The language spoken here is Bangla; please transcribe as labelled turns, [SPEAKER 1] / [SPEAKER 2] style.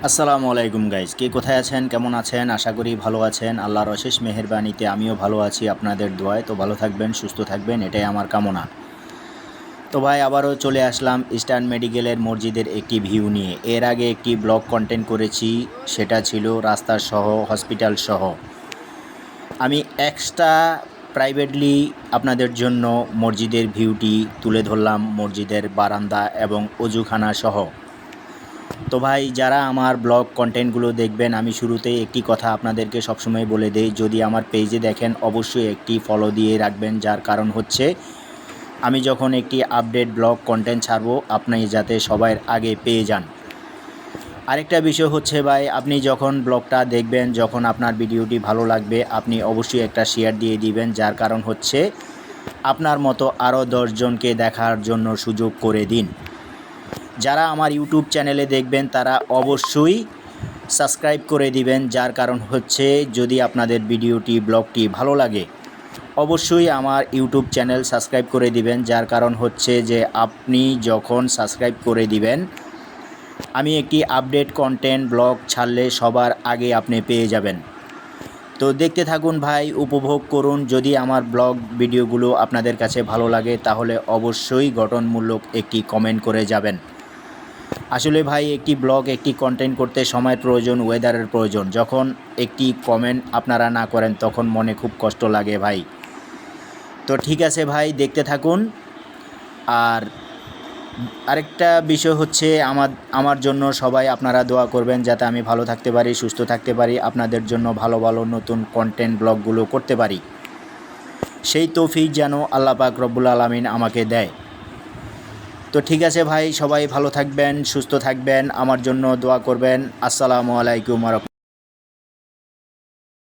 [SPEAKER 1] আসসালামু আলাইকুম গাইজ, কে কোথায় আছেন, কেমন আছেন? আশা করি ভালো আছেন। আল্লাহর অশেষ মেহেরবানিতে আমিও ভালো আছি আপনাদের দোয়ায়। তো ভালো থাকবেন, সুস্থ থাকবেন, এটাই আমার কামনা। তো ভাই আবারও চলে আসলাম ইস্টার্ন মেডিকেলের মসজিদের একটি ভিউ নিয়ে। এর আগে একটি ব্লগ কন্টেন্ট করেছি, সেটা ছিল রাস্তার সহ, হসপিটাল সহ। আমি এক্সট্রা প্রাইভেটলি আপনাদের জন্য মসজিদের ভিউটি তুলে ধরলাম, মসজিদের বারান্দা এবং অজুখানা সহ। তো ভাই যারা আমার ব্লগ কন্টেন্টগুলো দেখবেন, আমি শুরুতেই একটি কথা আপনাদেরকে সবসময় বলে দেই, যদি আমার পেজে দেখেন অবশ্যই একটি ফলো দিয়ে রাখবেন। যার কারণ হচ্ছে আমি যখন একটি আপডেট ব্লগ কন্টেন্ট ছাড়বো, আপনি যাতে সবার আগে পেয়ে যান। আরেকটা বিষয় হচ্ছে ভাই, আপনি যখন ব্লগটা দেখবেন, যখন আপনার ভিডিওটি ভালো লাগবে, আপনি অবশ্যই একটা শেয়ার দিয়ে দিবেন। যার কারণ হচ্ছে আপনার মতো আরও 10 জনকে দেখার জন্য সুযোগ করে দিন। যারা আমার ইউটিউব চ্যানেলে দেখবেন তারা অবশ্যই সাবস্ক্রাইব করে দিবেন। যার কারণ হচ্ছে যদি আপনাদের ভিডিওটি ব্লগটি ভালো লাগে, অবশ্যই আমার ইউটিউব চ্যানেল সাবস্ক্রাইব করে দিবেন। যার কারণ হচ্ছে যে আপনি যখন সাবস্ক্রাইব করে দিবেন, আমি একটি আপডেট কন্টেন্ট ব্লগ ছাড়লে সবার আগে আপনি পেয়ে যাবেন। তো দেখতে থাকুন ভাই, উপভোগ করুন। যদি আমার ব্লগ ভিডিওগুলো আপনাদের কাছে ভালো লাগে তাহলে অবশ্যই গঠনমূলক একটি কমেন্ট করে যাবেন। আসলে ভাই একটি ব্লগ, একটি কন্টেন্ট করতে সময়ের প্রয়োজন, ওয়েদারের প্রয়োজন। যখন একটি কমেন্ট আপনারা না করেন তখন মনে খুব কষ্ট লাগে ভাই। তো ঠিক আছে ভাই, দেখতে থাকুন। আর আরেকটা বিষয় হচ্ছে আমার জন্য সবাই আপনারা দোয়া করবেন যাতে আমি ভালো থাকতে পারি, সুস্থ থাকতে পারি, আপনাদের জন্য ভালো ভালো নতুন কন্টেন্ট ব্লগগুলো করতে পারি। সেই তৌফিক যেন আল্লাহ পাক রব্বুল আলামিন আমাকে দেয়। তো ঠিক আছে ভাই, সবাই ভালো থাকবেন, সুস্থ থাকবেন, আমার জন্য দোয়া করবেন। আসসালামু আলাইকুম।